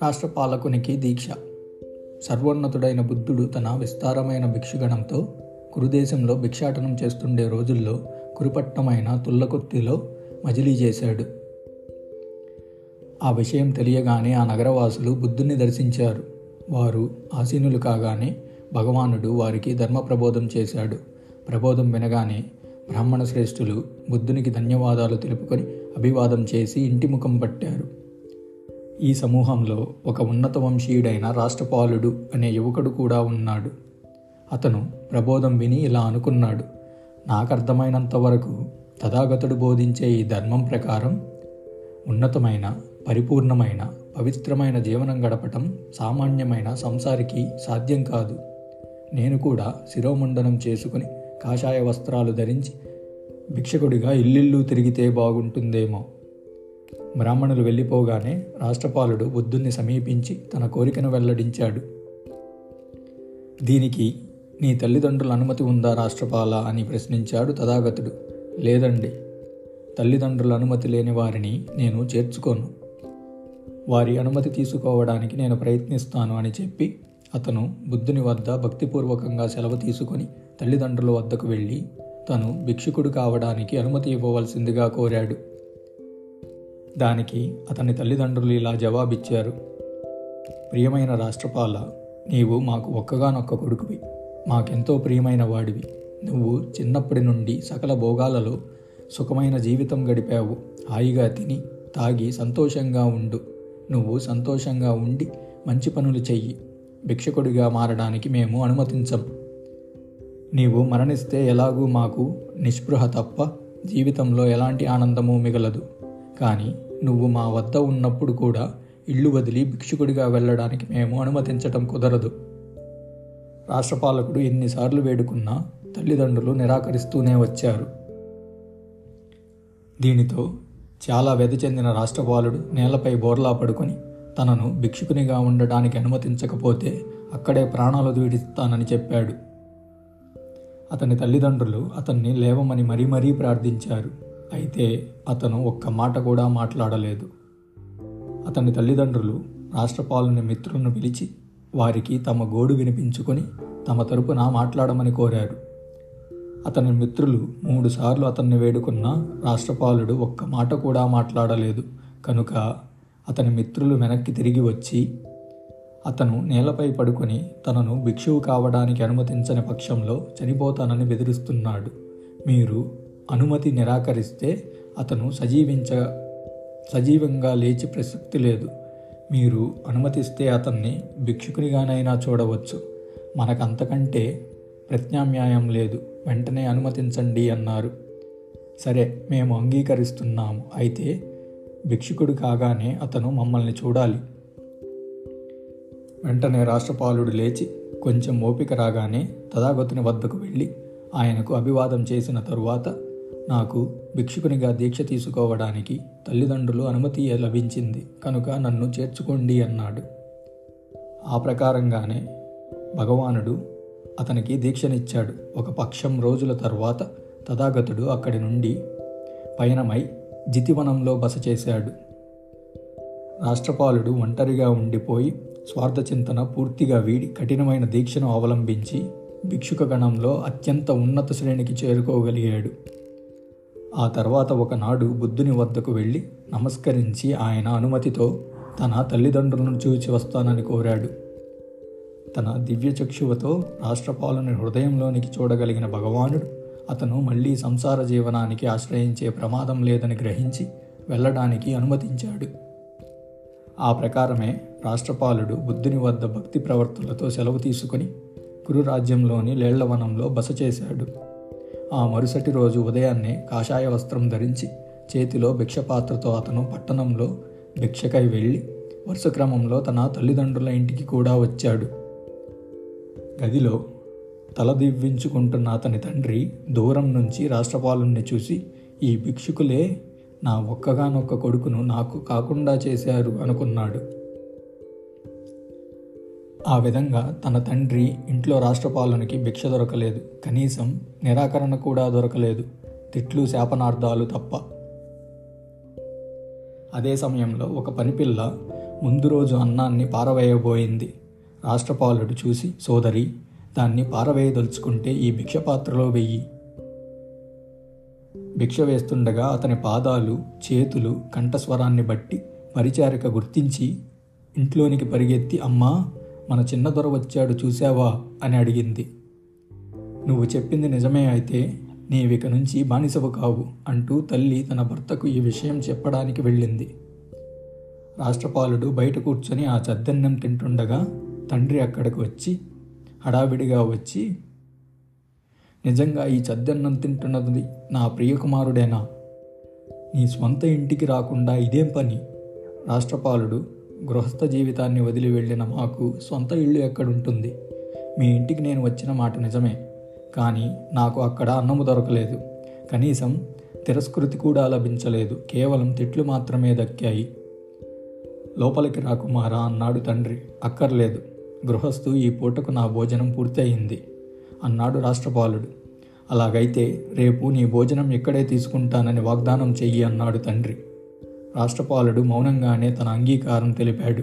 రాష్ట్ర పాలకునికి దీక్ష. సర్వోన్నతుడైన బుద్ధుడు తన విస్తారమైన భిక్షుగణంతో కురుదేశంలో భిక్షాటనం చేస్తుండే రోజుల్లో కురుపట్టణమైన తుల్లకుర్తిలో మజిలీ చేశాడు. ఆ విషయం తెలియగానే ఆ నగరవాసులు బుద్ధుణ్ణి దర్శించారు. వారు ఆసీనులు కాగానే భగవానుడు వారికి ధర్మ ప్రబోధం చేశాడు. ప్రబోధం వినగానే బ్రాహ్మణ శ్రేష్ఠులు బుద్ధునికి ధన్యవాదాలు తెలుపుకొని అభివాదం చేసి ఇంటి ముఖం పట్టారు. ఈ సమూహంలో ఒక ఉన్నత వంశీయుడైన రాష్ట్రపాలుడు అనే యువకుడు కూడా ఉన్నాడు. అతను ప్రబోధం విని ఇలా అనుకున్నాడు: నాకర్థమైనంత వరకు తథాగతుడు బోధించే ఈ ధర్మం ప్రకారం ఉన్నతమైన, పరిపూర్ణమైన, పవిత్రమైన జీవనం గడపటం సామాన్యమైన సంసారికి సాధ్యం కాదు. నేను కూడా శిరోముండనం చేసుకుని కాషాయ వస్త్రాలు ధరించి భిక్షకుడిగా ఇల్లిల్లు తిరిగితే బాగుంటుందేమో. బ్రాహ్మణులు వెళ్ళిపోగానే రాష్ట్రపాలుడు బుద్ధుణ్ణి సమీపించి తన కోరికను వెల్లడించాడు. దీనికి నీ తల్లిదండ్రుల అనుమతి ఉందా రాష్ట్రపాల అని ప్రశ్నించాడు తథాగతుడు. లేదండి, తల్లిదండ్రుల అనుమతి లేని వారిని నేను చేర్చుకోను. వారి అనుమతి తీసుకోవడానికి నేను ప్రయత్నిస్తాను అని చెప్పి అతను బుద్ధుని వద్ద భక్తిపూర్వకంగా సెలవు తీసుకొని తల్లిదండ్రుల వద్దకు వెళ్ళి తను భిక్షుకుడు కావడానికి అనుమతి ఇవ్వవలసిందిగా కోరాడు. దానికి అతని తల్లిదండ్రులు ఇలా జవాబిచ్చారు: ప్రియమైన రాష్ట్రపాల, నీవు మాకు ఒక్కగానొక్క కొడుకువి, మాకెంతో ప్రియమైన వాడివి. నువ్వు చిన్నప్పటి నుండి సకల భోగాలలో సుఖమైన జీవితం గడిపావు. హాయిగా తిని తాగి సంతోషంగా ఉండు. నువ్వు సంతోషంగా ఉండి మంచి పనులు చెయ్యి. భిక్షకుడిగా మారడానికి మేము అనుమతించం. నీవు మరణిస్తే ఎలాగూ మాకు నిస్పృహ తప్ప జీవితంలో ఎలాంటి ఆనందమూ మిగలదు. కానీ నువ్వు మా వద్ద ఉన్నప్పుడు కూడా ఇల్లు వదిలి భిక్షుకుడిగా వెళ్ళడానికి మేము అనుమతించటం కుదరదు. రాష్ట్రపాలకుడు ఎన్నిసార్లు వేడుకున్నా తల్లిదండ్రులు నిరాకరిస్తూనే వచ్చారు. దీనితో చాలా వ్యధ చెందిన రాష్ట్రపాలుడు నేలపై బోర్లా పడుకొని తనను భిక్షుకునిగా ఉండడానికి అనుమతించకపోతే అక్కడే ప్రాణాలు విడిస్తానని చెప్పాడు. అతని తల్లిదండ్రులు అతన్ని లేవమని మరీ ప్రార్థించారు. అయితే అతను ఒక్క మాట కూడా మాట్లాడలేదు. అతని తల్లిదండ్రులు రాష్ట్రపాలుని మిత్రులను పిలిచి వారికి తమ గోడు వినిపించుకొని తమ తరపున మాట్లాడమని కోరారు. అతని మిత్రులు 3 సార్లు అతన్ని వేడుకున్నా రాష్ట్రపాలుడు ఒక్క మాట కూడా మాట్లాడలేదు. కనుక అతని మిత్రులు వెనక్కి తిరిగి వచ్చి అతను నేలపై పడుకొని తనను భిక్షువు కావడానికి అనుమతించని పక్షంలో చనిపోతానని బెదిరిస్తున్నాడు. మీరు అనుమతి నిరాకరిస్తే అతను సజీవంగా లేచి ప్రసక్తి లేదు. మీరు అనుమతిస్తే అతన్ని భిక్షుకునిగానైనా చూడవచ్చు. మనకంతకంటే ప్రత్యామ్నాయం లేదు. వెంటనే అనుమతించండి అన్నారు. సరే, మేము అంగీకరిస్తున్నాము. అయితే భిక్షుకుడు కాగానే అతను మమ్మల్ని చూడాలి. వెంటనే రాష్ట్రపాలుడు లేచి కొంచెం ఓపిక రాగానే తథాగతుని వద్దకు వెళ్ళి ఆయనకు అభివాదం చేసిన తరువాత, నాకు భిక్షుకునిగా దీక్ష తీసుకోవడానికి తల్లిదండ్రులు అనుమతి లభించింది కనుక నన్ను చేర్చుకోండి అన్నాడు. ఆ ప్రకారంగానే భగవానుడు అతనికి దీక్షనిచ్చాడు. ఒక పక్షం రోజుల తర్వాత తథాగతుడు అక్కడి నుండి పయనమై జితివనంలో బస చేశాడు. రాష్ట్రపాలుడు ఒంటరిగా ఉండిపోయి స్వార్థచింతన పూర్తిగా వీడి కఠినమైన దీక్షను అవలంబించి భిక్షుక గణంలో అత్యంత ఉన్నత శ్రేణికి చేరుకోగలిగాడు. ఆ తర్వాత ఒకనాడు బుద్ధుని వద్దకు వెళ్ళి నమస్కరించి ఆయన అనుమతితో తన తల్లిదండ్రులను చూచి వస్తానని కోరాడు. తన దివ్యచక్షువుతో రాష్ట్రపాలుని హృదయంలోనికి చూడగలిగిన భగవానుడు అతను మళ్ళీ సంసార జీవనానికి ఆశ్రయించే ప్రమాదం లేదని గ్రహించి వెళ్ళడానికి అనుమతించాడు. ఆ ప్రకారమే రాష్ట్రపాలుడు బుద్ధుని వద్ద భక్తి ప్రవర్తులతో సెలవు తీసుకుని కురురాజ్యంలోని లేళ్లవనంలో బస చేశాడు. ఆ మరుసటి రోజు ఉదయాన్నే కాషాయ వస్త్రం ధరించి చేతిలో భిక్షపాత్రతో అతను పట్టణంలో భిక్షకై వెళ్ళి వరుస క్రమంలో తన తల్లిదండ్రుల ఇంటికి కూడా వచ్చాడు. గదిలో తలదివ్వించుకుంటున్న అతని తండ్రి దూరం నుంచి రాష్ట్రపాలుణ్ణి చూసి, ఈ భిక్షుకులే నా ఒక్కగానొక్క కొడుకును నాకు కాకుండా చేశారు అనుకున్నాడు. ఆ విధంగా తన తండ్రి ఇంట్లో రాష్ట్రపాలునికి భిక్ష దొరకలేదు, కనీసం నిరాకరణ కూడా దొరకలేదు. తిట్లు శాపనార్థాలు తప్ప. అదే సమయంలో ఒక పనిపిల్ల ముందు రోజు అన్నాన్ని పారవేయబోయింది. రాష్ట్రపాలుడు చూసి, సోదరి, దాన్ని పారవేయదలుచుకుంటే ఈ భిక్ష పాత్రలో వెయ్యి. భిక్ష వేస్తుండగా అతని పాదాలు, చేతులు, కంఠస్వరాన్ని బట్టి పరిచారిక గుర్తించి ఇంట్లోనికి పరిగెత్తి, అమ్మా, మన చిన్న దొర వచ్చాడు చూశావా అని అడిగింది. నువ్వు చెప్పింది నిజమే అయితే నీవిక నుంచి బానిసవు కావు అంటూ తల్లి తన భర్తకు ఈ విషయం చెప్పడానికి వెళ్ళింది. రాష్ట్రపాలుడు బయట కూర్చొని ఆ చద్దన్నం తింటుండగా తండ్రి అక్కడికి వచ్చి హడావిడిగా వచ్చి, నిజంగా ఈ చద్దన్నం తింటున్నది నా ప్రియకుమారుడేనా? నీ స్వంత ఇంటికి రాకుండా ఇదేం పని? రాష్ట్రపాలుడు, గృహస్థ జీవితాన్ని వదిలి వెళ్ళిన మాకు సొంత ఇల్లు ఎక్కడుంటుంది? మీ ఇంటికి నేను వచ్చిన మాట నిజమే, కానీ నాకు అక్కడ అన్నము దొరకలేదు. కనీసం తిరస్కృతి కూడా లభించలేదు. కేవలం తిట్లు మాత్రమే దక్కాయి. లోపలికి రా కుమారా అన్నాడు తండ్రి. అక్కర్లేదు, గృహస్థు ఈ పూటకు నా భోజనం పూర్తి అయింది అన్నాడు రాష్ట్రపాలుడు. అలాగైతే రేపు నీ భోజనం ఇక్కడే తీసుకుంటానని వాగ్దానం చెయ్యి అన్నాడు తండ్రి. రాష్ట్రపాలుడు మౌనంగానే తన అంగీకారం తెలిపాడు.